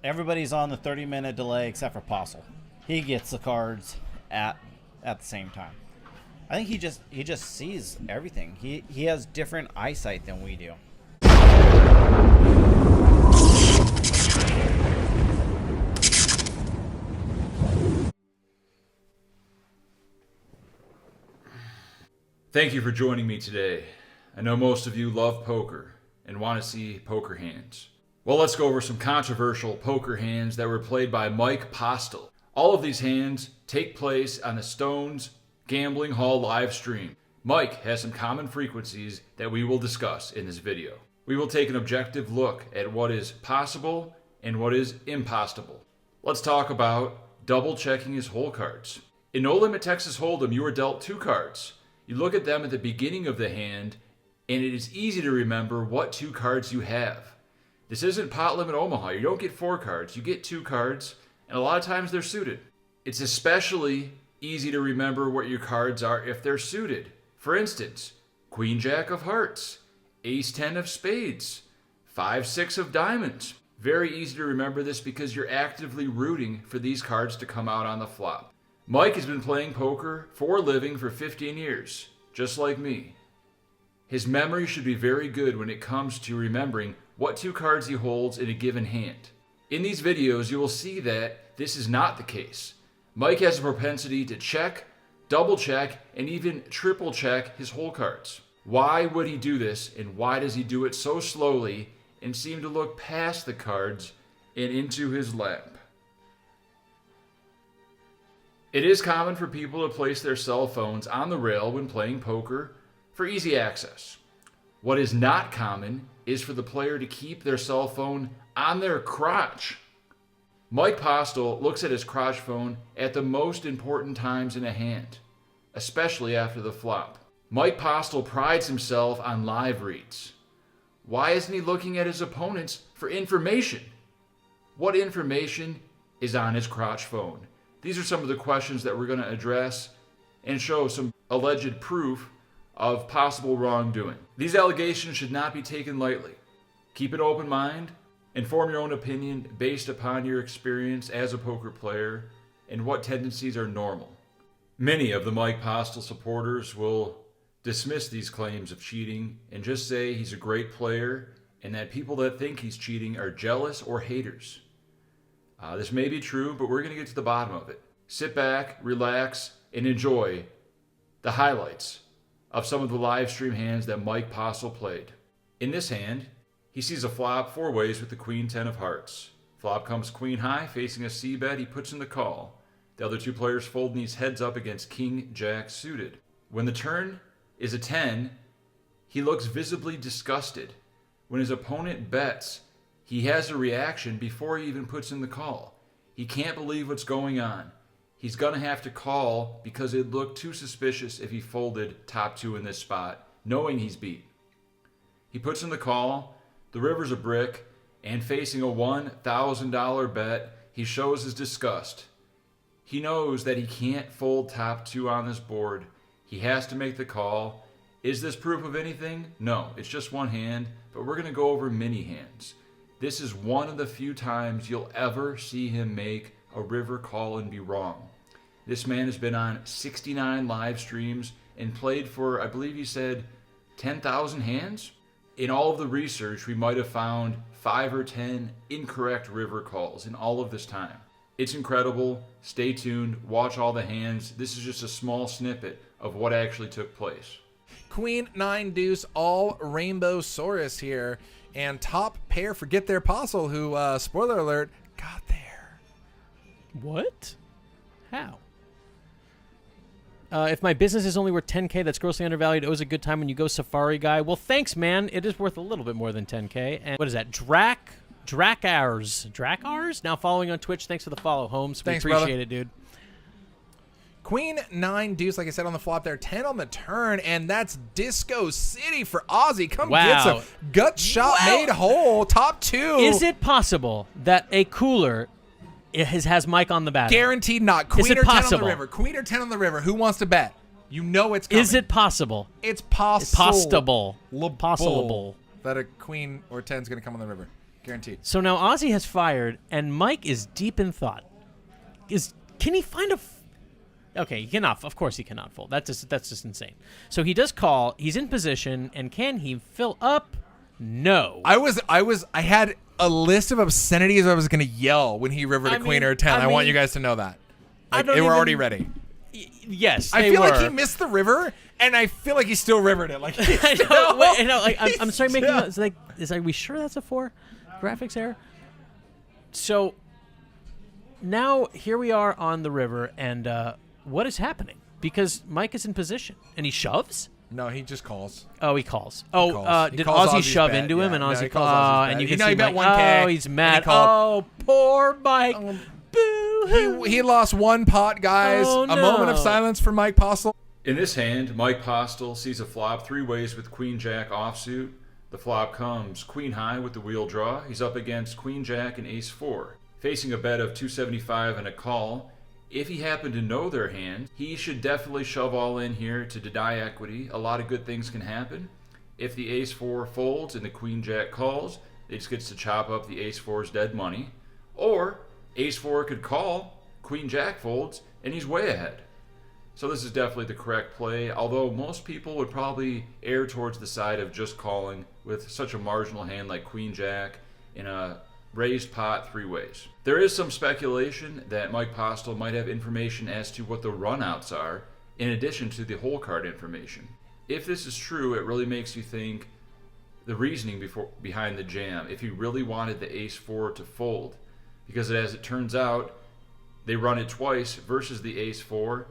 Everybody's on the 30-minute delay except for Postle. He gets the cards at the same time. I think he just sees everything. He has different eyesight than we do. Thank you for joining me today. I know most of you love poker and want to see poker hands. Well, let's go over some controversial poker hands that were played by Mike Postle. All of these hands take place on the Stones Gambling Hall live stream. Mike has some common frequencies that we will discuss in this video. We will take an objective look at what is possible and what is impossible. Let's talk about double checking his hole cards. In No Limit Texas Hold'em, you are dealt 2 cards. You look at them at the beginning of the hand, and it is easy to remember what 2 cards you have. This isn't Pot Limit Omaha. You don't get 4 cards. You get 2 cards, and a lot of times they're suited. It's especially easy to remember what your cards are if they're suited. For instance, Queen Jack of Hearts, Ace 10 of Spades, 5 6 of Diamonds. Very easy to remember this because you're actively rooting for these cards to come out on the flop. Mike has been playing poker for a living for 15 years, just like me. His memory should be very good when it comes to remembering what 2 cards he holds in a given hand. In these videos, you will see that this is not the case. Mike has a propensity to check, double check, and even triple check his hole cards. Why would he do this, and why does he do it so slowly and seem to look past the cards and into his lap? It is common for people to place their cell phones on the rail when playing poker for easy access. What is not common is for the player to keep their cell phone on their crotch. Mike Postle looks at his crotch phone at the most important times in a hand, especially after the flop. Mike Postle prides himself on live reads. Why isn't he looking at his opponents for information? What information is on his crotch phone? These are some of the questions that we're going to address and show some alleged proof of possible wrongdoing. These allegations should not be taken lightly. Keep an open mind and form your own opinion based upon your experience as a poker player and what tendencies are normal. Many of the Mike Postle supporters will dismiss these claims of cheating and just say he's a great player and that people that think he's cheating are jealous or haters. This may be true, but we're going to get to the bottom of it. Sit back, relax, and enjoy the highlights of some of the live stream hands that Mike Postle played. In this hand, he sees a flop 4 ways with the Queen 10 of Hearts. Flop comes Queen high, facing a C-bet. He puts in the call. The other 2 players fold these heads up against King Jack suited. When the turn is a 10, he looks visibly disgusted. When his opponent bets, he has a reaction before he even puts in the call. He can't believe what's going on. He's going to have to call because it looked too suspicious if he folded top 2 in this spot, knowing he's beat. He puts in the call, the river's a brick, and facing a $1,000 bet, he shows his disgust. He knows that he can't fold top 2 on this board. He has to make the call. Is this proof of anything? No, it's just one hand, but we're going to go over many hands. This is one of the few times you'll ever see him make a river call and be wrong. This man has been on 69 live streams and played for, I believe he said, 10,000 hands? In all of the research, we might have found 5 or 10 incorrect river calls in all of this time. It's incredible. Stay tuned. Watch all the hands. This is just a small snippet of what actually took place. Queen 9 deuce, all rainbow Saurus here. And top pair, forget their Postle, who, spoiler alert, got there. What? How? If my business is only worth 10K, that's grossly undervalued. It was a good time when you go Safari Guy. Well, thanks, man. It is worth a little bit more than 10K. And what is that? Drakars? Now following on Twitch. Thanks for the follow, Holmes. We appreciate it, dude. Queen 9 deuce, like I said on the flop there, 10 on the turn, and that's Disco City for Ozzy. Come get some gut shot made whole. Top 2. Is it possible that a cooler has Mike on the bat? Guaranteed not. Queen or 10 on the river. Queen or 10 on the river. Who wants to bet? You know it's coming. Is it possible? It's possible. Possible. That a queen or 10 is going to come on the river. Guaranteed. So now Ozzy has fired, and Mike is deep in thought. Can he find a... Okay, he cannot. Of course he cannot fold. That's just insane. So he does call. He's in position, and can he fill up? No. I had a list of obscenities I was going to yell when he rivered a queen or a 10. I want you guys to know that. Like, they were already ready. Yes, I feel like he missed the river, and I feel like he still rivered it. Like I know. Wait, no, like, I'm sorry, making it's like, are we sure that's a 4 graphics error? So now here we are on the river, and what is happening? Because Mike is in position, and he shoves. No, he just calls. Oh, he calls. Oh, calls. Did calls Ozzy Ozzy's shove bet. into him, Yeah. and No, Ozzy he calls calls? Ozzy's And bet. you can No, see he bet Mike. 1K, Oh, he's and mad. he called. Oh, poor Mike. Boo. He lost 1 pot, guys. Oh, A moment of no. silence for Mike Postle. In this hand, Mike Postle sees a flop 3 ways with Queen Jack offsuit. The flop comes Queen high with the wheel draw. He's up against Queen Jack and Ace 4. Facing a bet of 275 and a call. If he happened to know their hand, he should definitely shove all in here to deny equity. A lot of good things can happen. If the Ace 4 folds and the Queen Jack calls, he just gets to chop up the Ace 4's dead money. Or Ace 4 could call, Queen Jack folds, and he's way ahead. So this is definitely the correct play, although most people would probably err towards the side of just calling with such a marginal hand like Queen Jack in a raised pot 3 ways. There is some speculation that Mike Postle might have information as to what the runouts are, in addition to the hole card information. If this is true, it really makes you think the reasoning behind the jam, if he really wanted the Ace 4 to fold. Because as it turns out, they run it twice versus the Ace 4,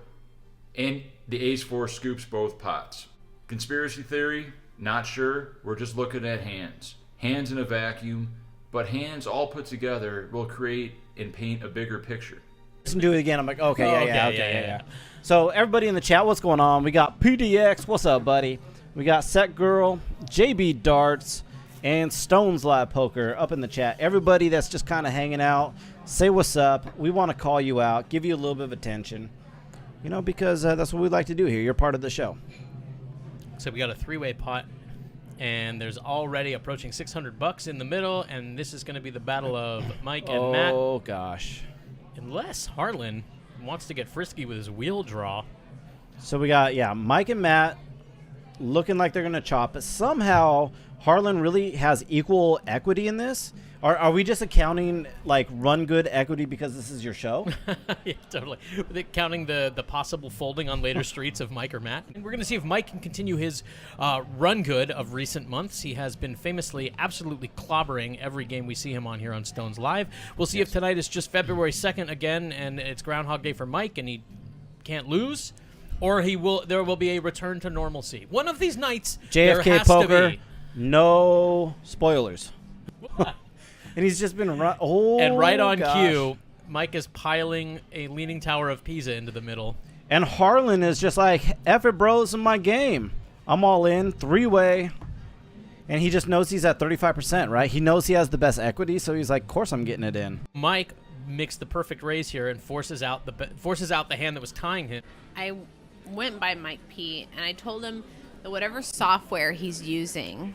and the Ace 4 scoops both pots. Conspiracy theory? Not sure. We're just looking at hands. Hands in a vacuum, but hands all put together will create and paint a bigger picture. Listen to it again. I'm like, okay, Okay, yeah. So everybody in the chat, what's going on? We got PDX. What's up, buddy? We got Set Girl, JB Darts, and Stones Live Poker up in the chat. Everybody that's just kind of hanging out, say what's up. We want to call you out, give you a little bit of attention. You know, because that's what we like to do here. You're part of the show. So we got a 3-way pot, and there's already approaching $600 in the middle, and this is going to be the battle of Mike and Matt. Oh, gosh. Unless Harlan wants to get frisky with his wheel draw. So we got, Mike and Matt looking like they're going to chop, but somehow Harlan really has equal equity in this. Are we just accounting like run good equity because this is your show? Yeah, totally. Counting the possible folding on later streets of Mike or Matt. And we're going to see if Mike can continue his run good of recent months. He has been famously absolutely clobbering every game we see him on here on Stones Live. We'll see if tonight is just February 2nd again and it's Groundhog Day for Mike and he can't lose, or there will be a return to normalcy. One of these nights, there JFK has Poker, to be. No spoilers. And he's just been And right on gosh. cue, Mike is piling a Leaning Tower of Pisa into the middle. And Harlan is just like, F it, bro, this is my game. I'm all in, 3-way. And he just knows he's at 35%, right? He knows he has the best equity, so he's like, of course I'm getting it in. Mike makes the perfect raise here and forces out the hand that was tying him. I went by Mike P, and I told him that whatever software he's using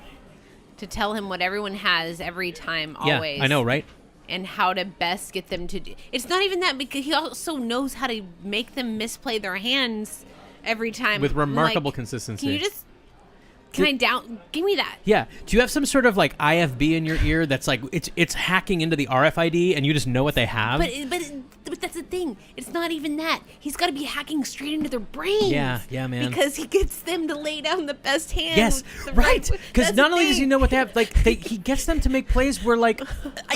to tell him what everyone has every time, always. Yeah, I know, right? And how to best get them to do. It's not even that, because he also knows how to make them misplay their hands every time. With remarkable Like, consistency. Can you just... Give me that. Yeah. Do you have some sort of like IFB in your ear that's like it's hacking into the RFID and you just know what they have? But that's the thing. It's not even that. He's got to be hacking straight into their brains. Yeah, man. Because he gets them to lay down the best hand. Yes, with the right. Because that's not the only does he thing. know what they have, like he gets them to make plays where like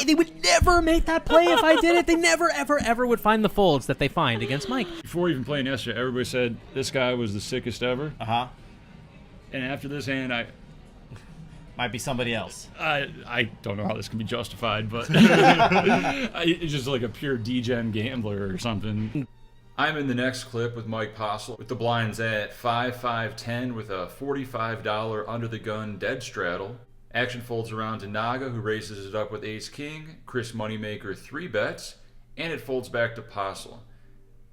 they would never make that play if I did it. They never, ever would find the folds that they find against Mike. Before even playing yesterday, everybody said this guy was the sickest ever. Uh-huh. And after this hand, Might be somebody else. I don't know how this can be justified, but it's just like a pure degen gambler or something. I'm in the next clip with Mike Postle with the blinds at 5-5-10 with a $45 under the gun dead straddle. Action folds around to Naga, who raises it up with ace-king. Chris Moneymaker 3-bets, and it folds back to Postle.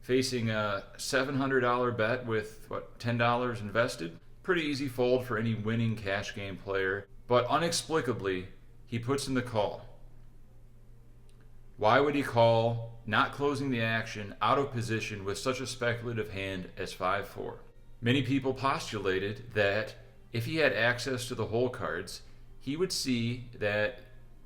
Facing a $700 bet with, $10 invested? Pretty easy fold for any winning cash game player, but inexplicably, he puts in the call. Why would he call not closing the action out of position with such a speculative hand as 5-4? Many people postulated that if he had access to the hole cards, he would see that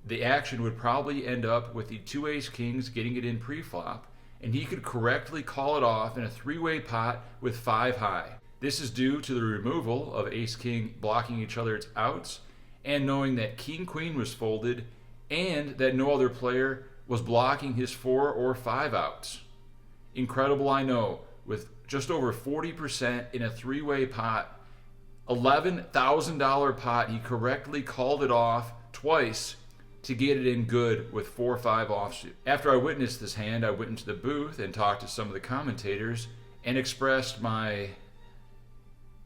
the action would probably end up with the 2 ace-kings getting it in pre-flop, and he could correctly call it off in a 3-way pot with 5 high. This is due to the removal of ace-king blocking each other's outs, and knowing that king-queen was folded, and that no other player was blocking his 4 or 5 outs. Incredible, I know, with just over 40% in a 3-way pot, $11,000 pot, he correctly called it off twice to get it in good with 4-5 offsuit. After I witnessed this hand, I went into the booth and talked to some of the commentators and expressed my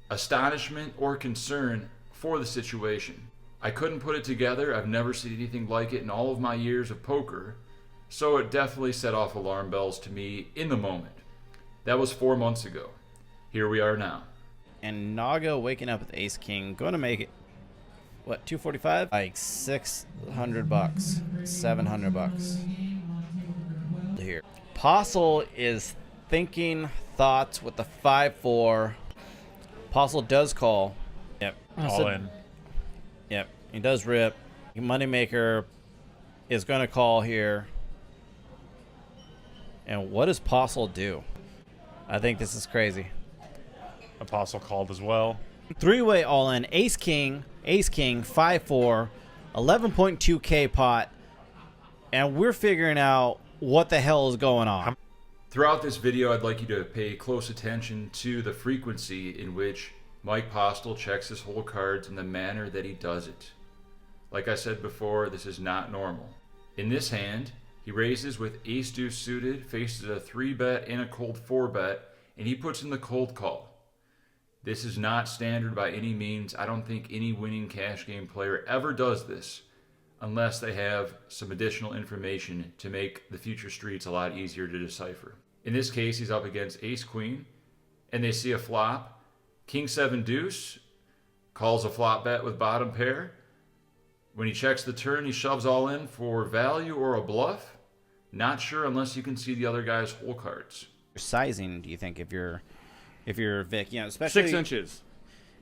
astonishment or concern for the situation. I couldn't put it together. I've never seen anything like it in all of my years of poker, so it definitely set off alarm bells to me in the moment. That was 4 months ago. Here we are now. And Naga waking up with ace king, going to make it, what, 245? Like $600, $700 here. Postle is thinking thoughts with the 5-4. Postle does call. Yep. All in. Yep. He does rip. Moneymaker is going to call here. And what does Postle do? I think this is crazy. Apostle called as well. 3-way all in. Ace king, 5-4, 11.2K pot. And we're figuring out what the hell is going on. Throughout this video, I'd like you to pay close attention to the frequency in which Mike Postle checks his hole cards in the manner that he does it. Like I said before, this is not normal. In this hand, he raises with ace-deuce suited, faces a 3-bet and a cold 4-bet, and he puts in the cold call. This is not standard by any means. I don't think any winning cash game player ever does this unless they have some additional information to make the future streets a lot easier to decipher. In this case, he's up against ace-queen, and they see a flop. King-7 deuce, calls a flop bet with bottom pair. When he checks the turn, he shoves all in for value or a bluff. Not sure unless you can see the other guy's hole cards. Sizing, do you think, if you're Vic, you know, especially 6 inches.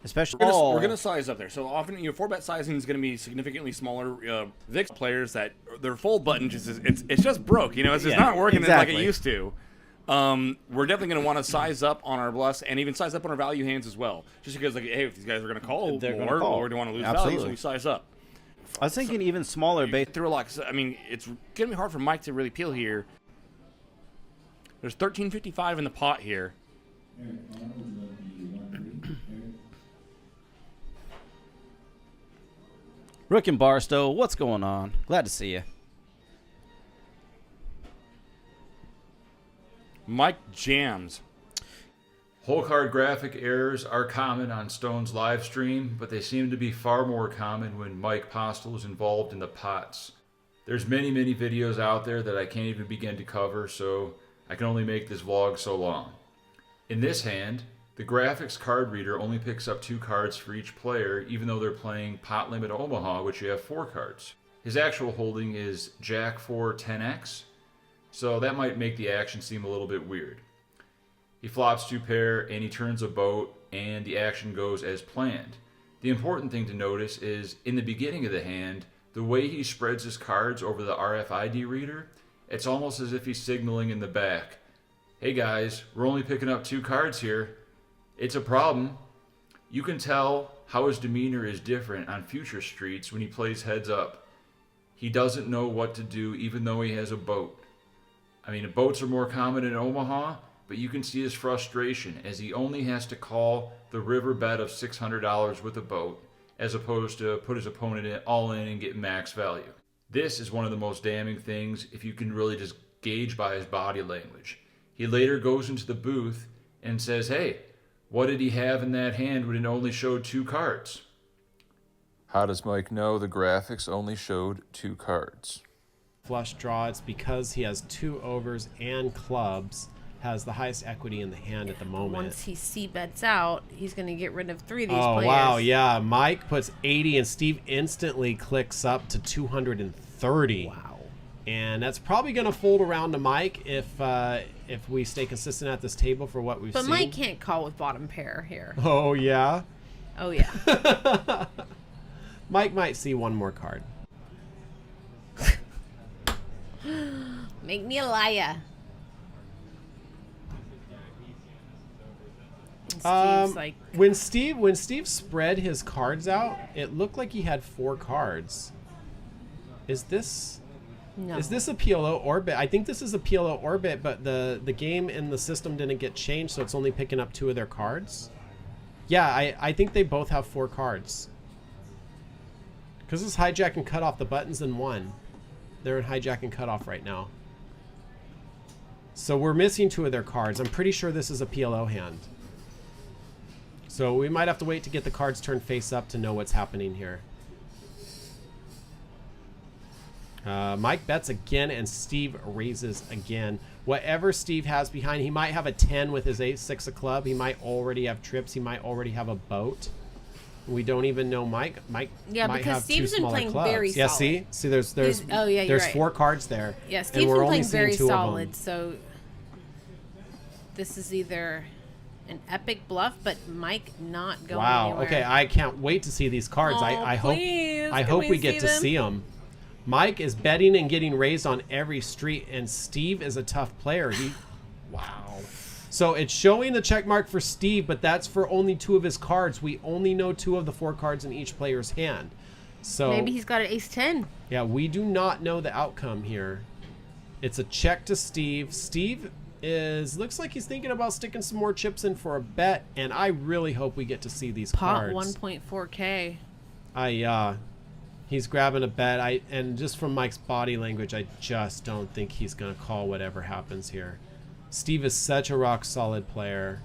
Especially We're gonna size up there. So often, 4-bet sizing is gonna be significantly smaller. VIX players that their fold button it's just broke. It's just not working exactly. like it used to. We're definitely gonna want to size up on our bluffs and even size up on our value hands as well. Just because, hey, if these guys are gonna call more or they want to lose value, so we size up. I was thinking even smaller. Through a lot. It's gonna be hard for Mike to really peel here. There's 1355 in the pot here. Rook and Barstow, what's going on? Glad to see you. Mike jams. Hole card graphic errors are common on Stone's live stream, but they seem to be far more common when Mike Postle is involved in the pots. There's many videos out there that I can't even begin to cover, so I can only make this vlog so long. In this hand, the graphics card reader only picks up 2 cards for each player, even though they're playing Pot Limit Omaha, which you have 4 cards. His actual holding is Jack 4 10x, so that might make the action seem a little bit weird. He flops 2 pair and he turns a boat, and the action goes as planned. The important thing to notice is in the beginning of the hand, the way he spreads his cards over the RFID reader, it's almost as if he's signaling in the back. Hey guys, we're only picking up 2 cards here. It's a problem. You can tell how his demeanor is different on future streets when he plays heads up. He doesn't know what to do even though he has a boat. Boats are more common in Omaha, but you can see his frustration as he only has to call the river bet of $600 with a boat as opposed to put his opponent all in and get max value. This is one of the most damning things if you can really just gauge by his body language. He later goes into the booth and says, hey, what did he have in that hand when it only showed 2 cards? How does Mike know the graphics only showed 2 cards? Flush draw, it's because he has 2 overs and clubs, has the highest equity in the hand at the moment. Once he c-bets out, he's going to get rid of 3 of these Oh, players. wow, yeah. Mike puts 80 and Steve instantly clicks up to 230. Wow. And that's probably going to fold around to Mike if we stay consistent at this table for what we've seen. But Mike can't call with bottom pair here. Oh, yeah? Oh, yeah. Mike might see one more card. Make me a liar. Steve's like... When Steve spread his cards out, it looked like he had 4 cards. Is this... No. Is this a PLO orbit? I think this is a PLO orbit, but the game and the system didn't get changed, so it's only picking up 2 of their cards. Yeah, I think they both have 4 cards. Because it's hijack and cut off. The buttons in 1. They're in hijack and cut off right now. So we're missing 2 of their cards. I'm pretty sure this is a PLO hand. So we might have to wait to get the cards turned face up to know what's happening here. Mike bets again, and Steve raises again. Whatever Steve has behind, he might have a 10 with his 8-6 of club. He might already have trips. He might already have a boat. We don't even know Mike. Yeah, might because have Steve's 2 been smaller playing clubs. very Yeah, solid. see, there's Oh, yeah, you're right. 4 cards there. Yeah, and Steve's we're been only playing seeing very 2 of them. solid, so this is either an epic bluff, but Mike not going anywhere. Okay, I can't wait to see these cards. Oh, I please, hope can we we get see to them? see them. Mike is betting and getting raised on every street, and Steve is a tough player. Wow. So it's showing the check mark for Steve, but that's for only 2 of his cards. We only know 2 of the 4 cards in each player's hand. So Maybe he's got an ace-10. yeah, we do not know the outcome here. It's a check to Steve. Steve looks like he's thinking about sticking some more chips in for a bet, and I really hope we get to see these Pot cards. 1.4K. He's grabbing a bet. And just from Mike's body language, I just don't think he's going to call whatever happens here. Steve is such a rock solid player.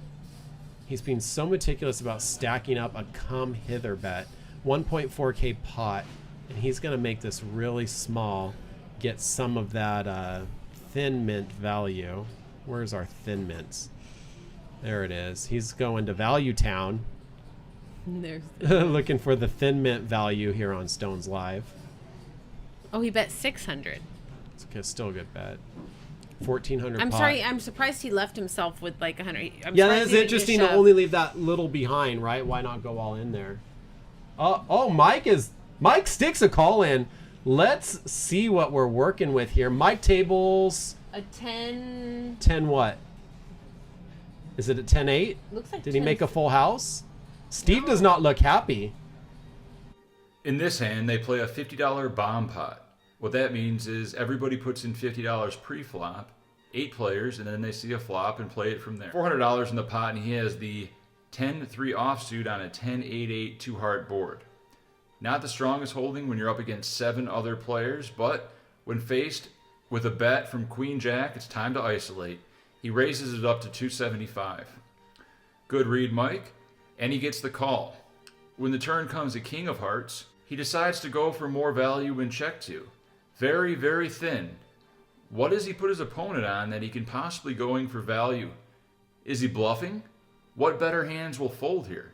He's being so meticulous about stacking up a come hither bet. 1.4K pot, and he's going to make this really small, get some of that thin mint value. Where's our thin mints? There it is. He's going to Value Town. There's looking for the thin mint value here on Stones Live. Oh, he bet 600. It's still a good bet. 1,400 I'm pot. sorry, I'm surprised he left himself with like 100. Yeah, that is interesting to only leave that little behind, right? Why not go all in there? Mike sticks a call in. Let's see what we're working with here. Mike tables a 10. 10 what? Is it a 10-8? Looks like Did he make a full house? Steve does not look happy. In this hand, they play a $50 bomb pot. What that means is everybody puts in $50 pre-flop, 8 players, and then they see a flop and play it from there. $400 in the pot, and he has the 10-3 offsuit on a 10-8-8 2-heart board. Not the strongest holding when you're up against 7 other players, but when faced with a bet from Queen Jack, it's time to isolate. He raises it up to 275. Good read, Mike. And he gets the call. When the turn comes to King of Hearts, he decides to go for more value in check 2. Very, very thin. What does he put his opponent on that he can possibly going for value? Is he bluffing? What better hands will fold here?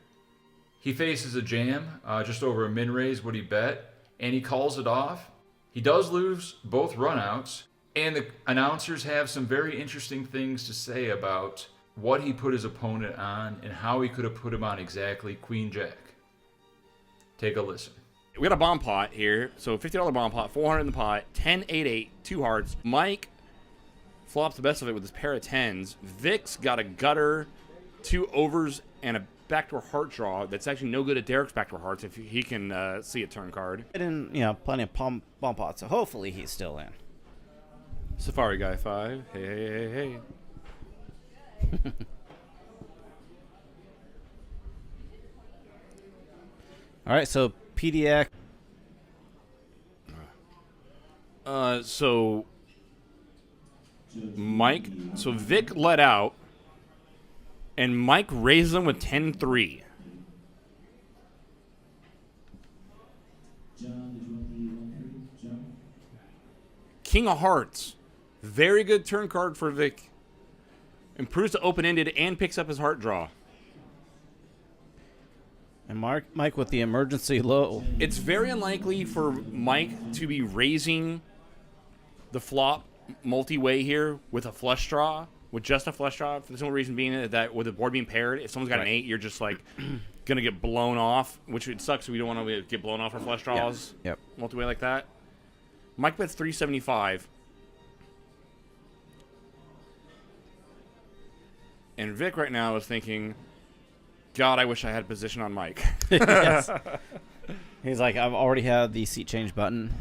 He faces a jam, just over a min raise what he bet, and he calls it off. He does lose both runouts, and the announcers have some very interesting things to say about what he put his opponent on and how he could have put him on exactly Queen Jack. Take a listen. We got a bomb pot here. So $50 bomb pot, 400 in the pot, 10-8-8, 2 hearts. Mike flops the best of it with his pair of 10s. Vic's got a gutter, 2 overs, and a backdoor heart draw that's actually no good at Derek's backdoor hearts if he can see a turn card. And, plenty of bomb pots, so hopefully he's still in. Safari Guy 5. Hey. All right, so PDX. So Vic let out, and Mike raised him with 10-3. King of Hearts. Very good turn card for Vic. Improves to open-ended and picks up his heart draw. And Mike with the emergency low. It's very unlikely for Mike to be raising the flop multi-way here with a flush draw, with just a flush draw, for the simple reason being that with the board being paired, if someone's got an 8, you're just like going to get blown off, which it sucks. We don't want to get blown off for flush draws. Yep. Multi-way like that. Mike bets 375. And Vic right now is thinking, God, I wish I had position on Mike. Yes. He's like, I've already had the seat change button.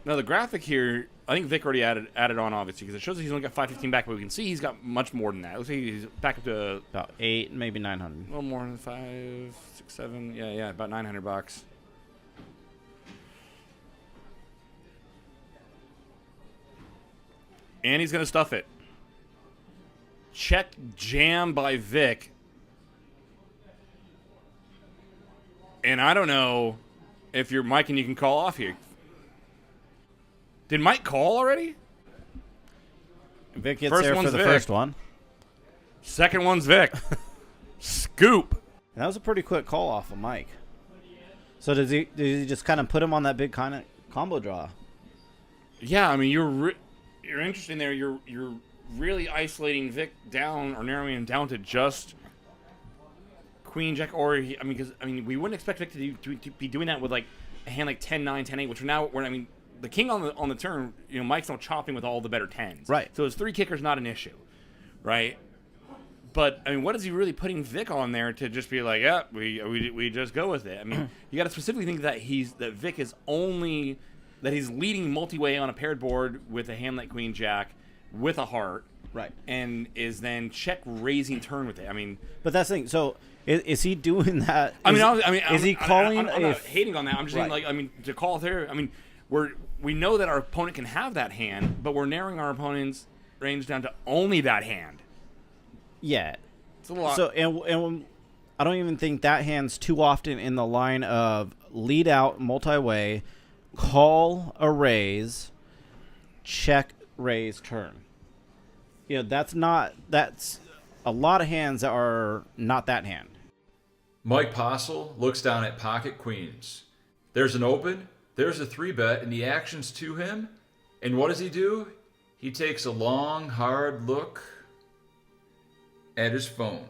Now, the graphic here, I think Vic already added on, obviously, because it shows that he's only got 515 back, but we can see he's got much more than that. Looks like he's back up to About 8, maybe 900. a little more than 5, 6, 7. Yeah, about $900. And he's going to stuff it. Check jam by Vic. And I don't know if you're Mike and you can call off here. Did Mike call already? Vic gets First there for one's the Vic. first one. Second one's Vic. Scoop. And that was a pretty quick call off of Mike. So did he just kind of put him on that big kind of combo draw? Yeah, I mean you're interesting there. You're really isolating Vic down or narrowing him down to just Queen Jack, or because we wouldn't expect Vic to be doing that with like a hand like 10-9, 10-8, which we're the king on the turn. Mike's not chopping with all the better tens, Right? So his 3 kickers not an issue, right? But what is he really putting Vic on there to just be like, yeah, we just go with it? You got to specifically think that Vic is only that he's leading multi-way on a paired board with a hand like Queen Jack with a heart, Right. and is then check raising turn with it. But that's the thing. So is he doing that? Is he calling? I'm not hating on that. I'm just saying, to call there. We know that our opponent can have that hand, but we're narrowing our opponent's range down to only that hand. Yeah. It's a lot. So and I don't even think that hand's too often in the line of lead out multi-way, call a raise, check raise turn. That's a lot of hands that are not that hand. Mike Postle looks down at pocket queens. There's an open, there's a 3-bet, and the action's to him. And what does he do? He takes a long, hard look at his phone.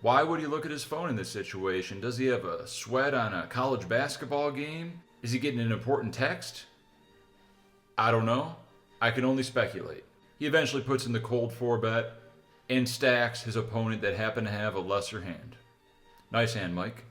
Why would he look at his phone in this situation? Does he have a sweat on a college basketball game? Is he getting an important text? I don't know. I can only speculate. He eventually puts in the cold 4-bet and stacks his opponent that happened to have a lesser hand. Nice hand, Mike.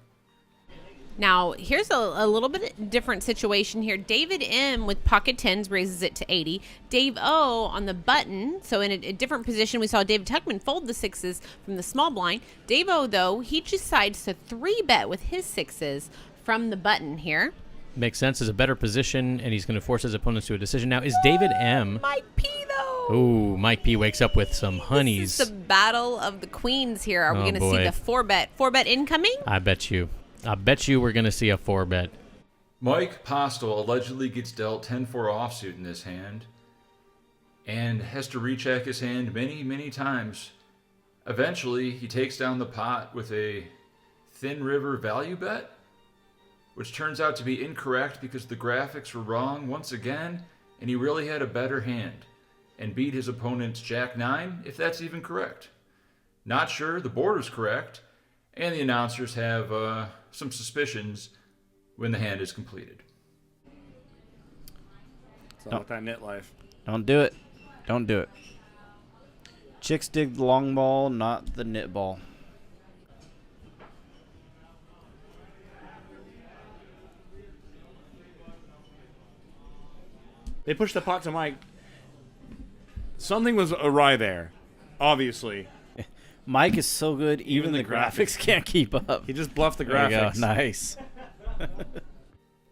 Now, here's a little bit different situation here. David M with pocket 10s raises it to 80. Dave O on the button, so in a different position, we saw David Tuckman fold the 6s from the small blind. Dave O, though, he decides to 3-bet with his 6s from the button here. Makes sense. Is a better position, and he's going to force his opponents to a decision. Now, is David M... Mike P, though. Ooh, Mike P wakes up with some honeys. This is the battle of the queens here. Are we going to see the 4-bet? 4-bet incoming? I bet you we're going to see a 4-bet. Mike Postle allegedly gets dealt 10-4 offsuit in this hand and has to recheck his hand many, many times. Eventually, he takes down the pot with a thin river value bet, which turns out to be incorrect because the graphics were wrong once again, and he really had a better hand and beat his opponent's Jack 9, if that's even correct. Not sure, the board is correct, and the announcers have some suspicions when the hand is completed. It's not that knit life. Don't do it. Don't do it. Chicks dig the long ball, not the knit ball. They pushed the pot to Mike. Something was awry there, obviously. Mike is so good, even the graphics can't keep up. He just bluffed the There you graphics. go. Nice.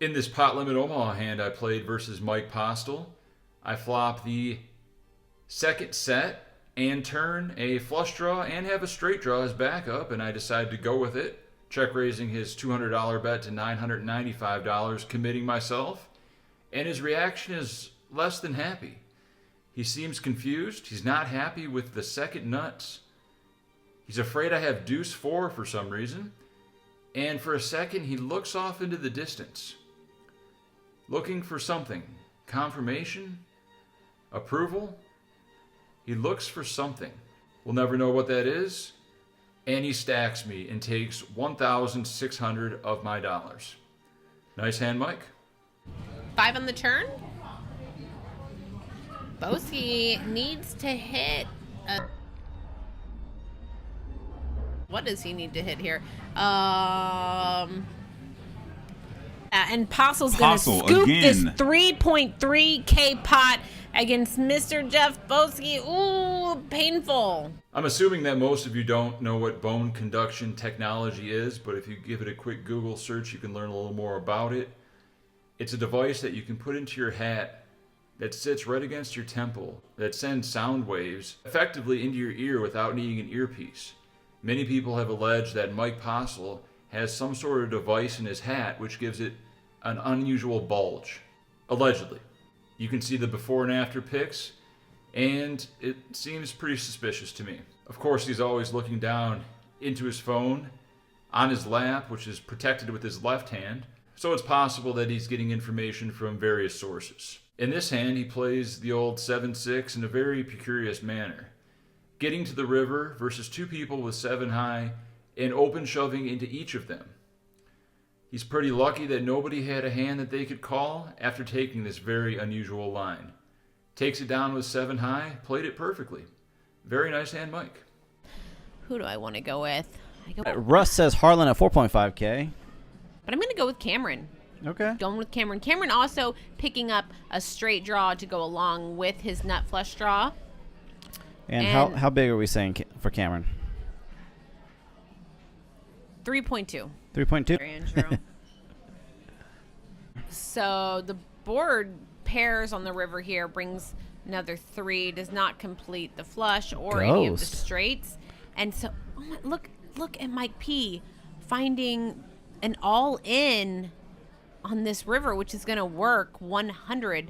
In this pot limit Omaha hand I played versus Mike Postle, I flop the second set and turn a flush draw and have a straight draw as backup, and I decide to go with it, check raising his $200 bet to $995, committing myself, and his reaction is less than happy. He seems confused. He's not happy with the second nuts. He's afraid I have deuce 4 for some reason. and for a second he looks off into the distance, looking for something. Confirmation? Approval? He looks for something. We'll never know what that is. And he stacks me and takes 1,600 of my dollars. Nice hand, Mike. 5 on the turn. Boski needs to hit what does he need to hit here? And Postle's going to scoop this 3.3K pot against Mr. Jeff Boski. Ooh, painful. I'm assuming that most of you don't know what bone conduction technology is, but if you give it a quick Google search, you can learn a little more about it. It's a device that you can put into your hat that sits right against your temple, that sends sound waves effectively into your ear without needing an earpiece. Many people have alleged that Mike Postle has some sort of device in his hat which gives it an unusual bulge. Allegedly. You can see the before and after pics, and it seems pretty suspicious to me. Of course, he's always looking down into his phone on his lap, which is protected with his left hand, so it's possible that he's getting information from various sources. In this hand, he plays the old 7-6 in a very precarious manner, getting to the river versus 2 people with 7 high and open shoving into each of them. He's pretty lucky that nobody had a hand that they could call after taking this very unusual line. Takes it down with 7 high, played it perfectly. Very nice hand, Mike. Who do I want to go with? Russ says Harlan at 4.5K. But I'm going to go with Cameron. Okay. Going with Cameron. Cameron also picking up a straight draw to go along with his nut flush draw. And how big are we saying for Cameron? 3.2. 3.2. Andrew. So the board pairs on the river here brings another 3. Does not complete the flush or any of the straights. And so look at Mike P finding an all-in on this river, which is going to work 100%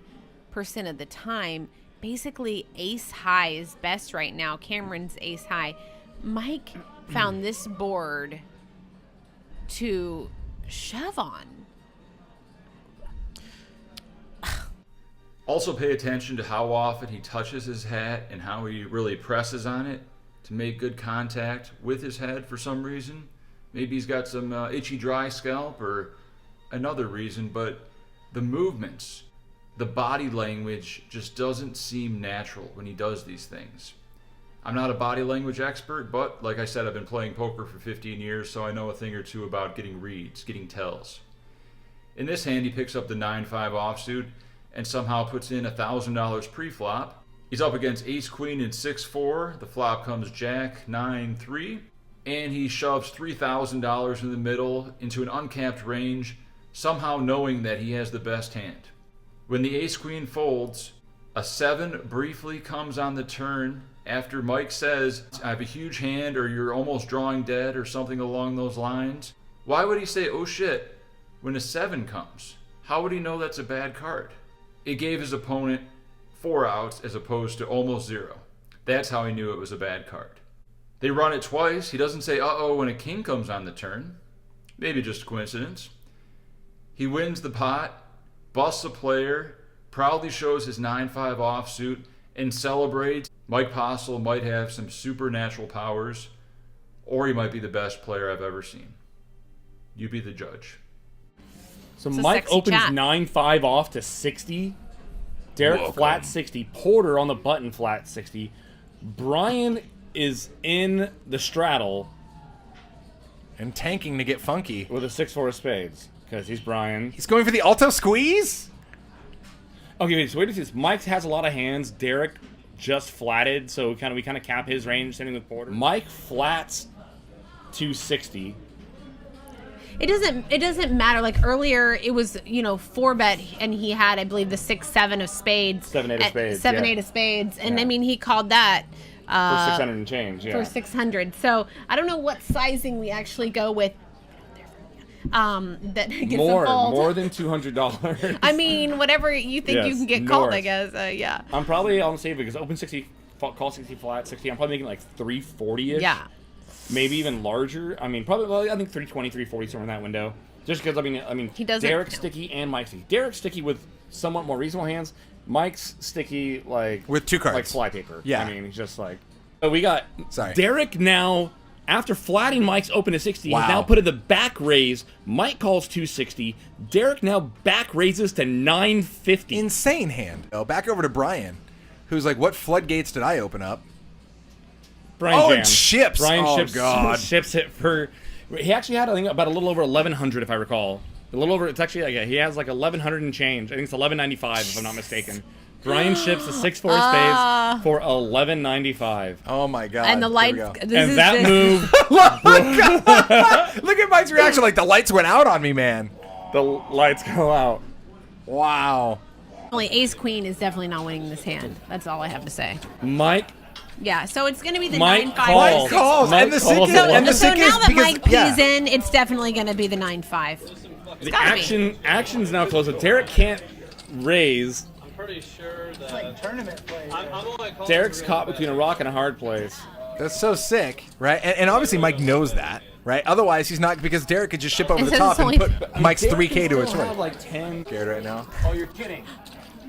of the time. Basically, ace high is best right now. Cameron's ace high. Mike found this board to shove on. Also pay attention to how often he touches his hat and how he really presses on it to make good contact with his head for some reason. Maybe he's got some itchy dry scalp or another reason, but the movements, the body language just doesn't seem natural when he does these things. I'm not a body language expert, but like I said, I've been playing poker for 15 years, so I know a thing or two about getting reads, getting tells. In this hand, he picks up the 9-5 offsuit and somehow puts in $1,000 pre-flop. He's up against ace queen and 6-4. The flop comes jack 9-3, and he shoves $3,000 in the middle into an uncapped range, somehow knowing that he has the best hand. When the ace queen folds, a 7 briefly comes on the turn after Mike says, I have a huge hand, or you're almost drawing dead, or something along those lines. Why would he say, oh shit, when a 7 comes? How would he know that's a bad card? It gave his opponent 4 outs as opposed to almost 0. That's how he knew it was a bad card. They run it twice. He doesn't say, uh-oh, when a king comes on the turn. Maybe just a coincidence. He wins the pot, busts a player, proudly shows his 9-5 offsuit, and celebrates. Mike Postle might have some supernatural powers, or he might be the best player I've ever seen. You be the judge. So It's a Mike sexy opens chat. 9-5 off to 60. Derek flat 60. Porter on the button flat 60. Brian is in the straddle And tanking to get funky. with a 6-4 of spades because he's Brian. He's going for the alto squeeze? Okay, wait, so wait a minute. Mike has a lot of hands. Derek just flatted, so we kind of cap his range sitting with Porter. Mike flats 260. It doesn't matter. Like earlier, it was 4-bet, and he had, I believe, the 6-7 of spades, 7-8 of spades, 7-8 of spades, and I mean he called that For 600 and change, yeah. for 600. So I don't know what sizing we actually go with. That gets a fold. More than $200. I mean, whatever you think you Yes, can get called, I north. guess. Yeah. I'm probably on the save because open 60, call 60 flat 60. I'm probably making like 340ish. Yeah. maybe even larger. I mean, probably, well, I think 320, 340 somewhere in that window. Just because, I mean, He doesn't Derek's count. sticky and Mike's sticky. Derek's sticky with somewhat more reasonable hands. Mike's sticky like With 2 cards. like flypaper. Yeah. I mean, he's just like. So we got Sorry. Derek now. After flatting Mike's open to 60, Wow. he's now put in the back raise. Mike calls 260. Derek now back raises to 950. Insane hand. Oh, back over to Brian, who's like, what floodgates did I open up? Brian Oh, and jams. ships. Brian Oh, ships, God. ships it for. He actually had, I think, about a little over 1,100, if I recall. A little over. It's actually like he has like 1,100 and change. I think it's 1,195, if I'm not mistaken. Brian ships a 6-4 spades for 1,195. Oh my God. And the There we lights. go. This And is that the- move, Oh my God. Look at Mike's reaction. Like the lights went out on me, man. the lights go out. Wow. Only ace queen is definitely not winning this hand. That's all I have to say. Mike Yeah, so it's going to be the Mike 9-5. calls. Mike calls. Mike And the calls sick it. and the So sick now is that because Mike pees in, it's definitely going to be the 9-5. The gotta be. action's now closed. So Derek can't raise. Pretty sure that tournament play. I'm only calling Derek's caught between a rock and a hard place. That's so sick, right? And obviously Mike knows that, right? Otherwise, he's not, because Derek could just ship over It the says top it's and only- put Mike's Derek 3K can to a still have swing. like 10. Scared right now. Oh, you're kidding.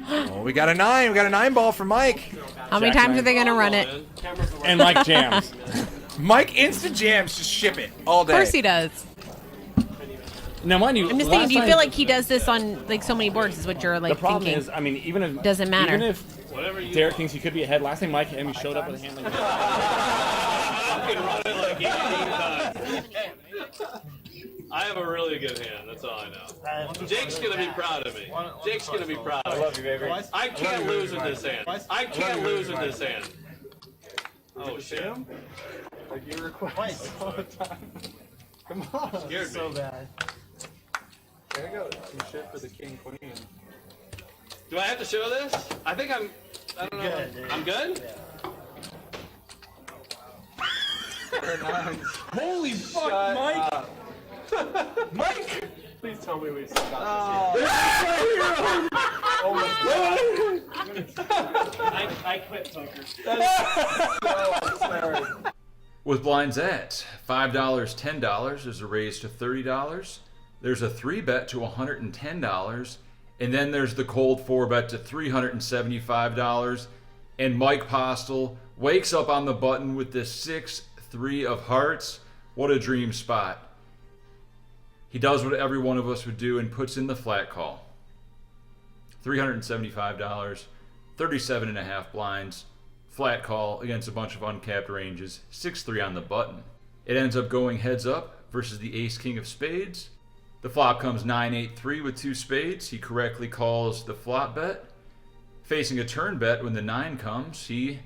Oh, we got a 9. We got a 9 ball for Mike. How many times are they going to run it? And Mike jams. Mike instant jams, just ship it all day. Of course he does. Now, mind you, I'm just last thinking, do you time- feel like he does this on like so many boards is what you're like the problem thinking? is, I mean, even if Doesn't matter. Even if Derek thinks he could be ahead, last time Mike and me showed up with a hand like that. I have a really good hand. That's all I know. Jake's gonna be proud of me. Jake's gonna be proud of me. I love you, baby. I can't lose with this hand. I can't lose with this hand. Oh shit! Like you request all the time. Come on, scared so bad. There you go. Some shit for the king queen. Do I have to show this? I think I'm. I don't know. I'm good. Holy fuck, Mike! Mike! Please tell me we still got this. I quit poker. With blinds at $5, $10, there's a raise to $30. There's a 3-bet to $110. And then there's the cold 4-bet to $375. And Mike Postle wakes up on the button with this 6-3 of hearts. What a dream spot. He does what every one of us would do and puts in the flat call. $375, 37.5 blinds, flat call against a bunch of uncapped ranges, 6-3 on the button. It ends up going heads up versus the ace-king of spades. The flop comes 9-8-3 with 2 spades. He correctly calls the flop bet. Facing a turn bet when the 9 comes, he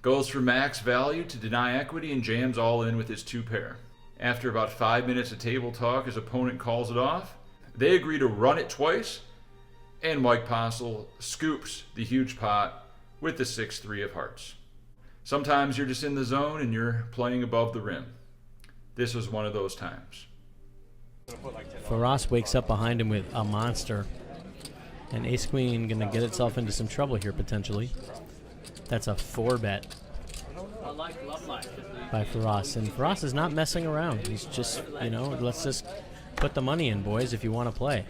goes for max value to deny equity and jams all in with his 2-pair. After about 5 minutes of table talk, his opponent calls it off. They agree to run it twice, and Mike Postle scoops the huge pot with the 6-3 of hearts. Sometimes you're just in the zone and you're playing above the rim. This was one of those times. Faraz wakes up behind him with a monster. And Ace Queen gonna get itself into some trouble here potentially. That's a 4-bet by Faraz. And Faraz is not messing around. He's just, you know, let's just put the money in, boys, if you want to play.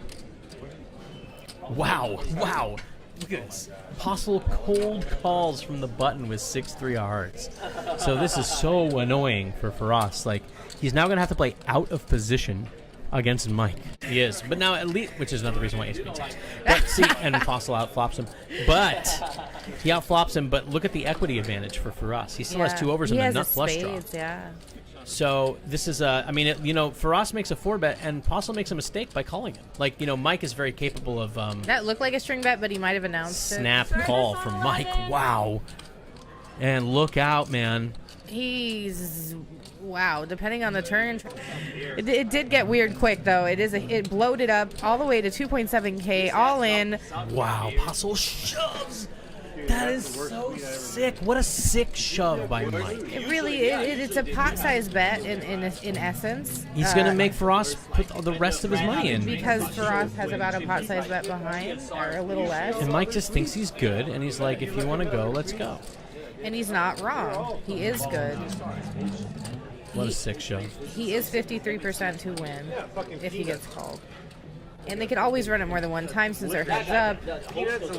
Wow. Wow. Look at this. Postle cold calls from the button with 6-3 of hearts. So this is so annoying for Faraz. Like, he's now going to have to play out of position against Mike. He is. But now at least, which is another reason why Ace Queen takes. But see, and Postle outflops him. But he outflops him, but look at the equity advantage for Faraz. He still has 2 overs and the nut flush draw. Yeah. So this is I mean, you know, Faraz makes a 4-bet and Postle makes a mistake by calling him. Like, you know, Mike is very capable of That looked like a string bet, but he might have announced snap call from Mike. Wow. And look out, man. He's wow. Depending on the turn, it did get weird quick though. It bloated up all the way to 2.7K all in. Wow, Postle shoves. That is so sick. What a sick shove by Mike. It really it's a pot-sized bet in essence. He's gonna make Faraz put the rest of his money in because Faraz has about a pot-sized bet behind, or a little less. And Mike just thinks he's good, and he's like, if you want to go, let's go. And he's not wrong. He is good. What a sick show. He is 53% to win if he gets called. And they can always run it more than one time since they're heads up.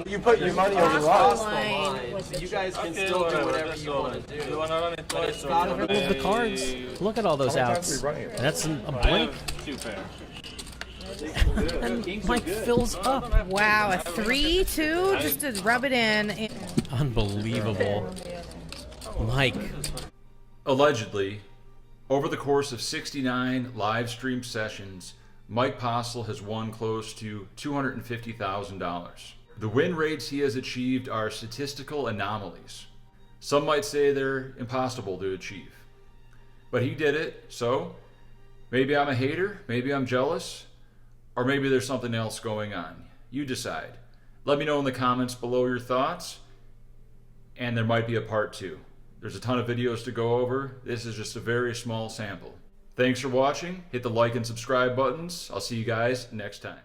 You put your money over lost. You guys can still do whatever you want to do. All of the cards. Look at all those outs. That's a blink. And Mike fills up. Wow, a 3-2 just to rub it in. Unbelievable. Mike. Allegedly, over the course of 69 live stream sessions, Mike Postle has won close to $250,000. The win rates he has achieved are statistical anomalies. Some might say they're impossible to achieve. But he did it, so maybe I'm a hater, maybe I'm jealous, or maybe there's something else going on. You decide. Let me know in the comments below your thoughts, and there might be a part 2. There's a ton of videos to go over. This is just a very small sample. Thanks for watching. Hit the like and subscribe buttons. I'll see you guys next time.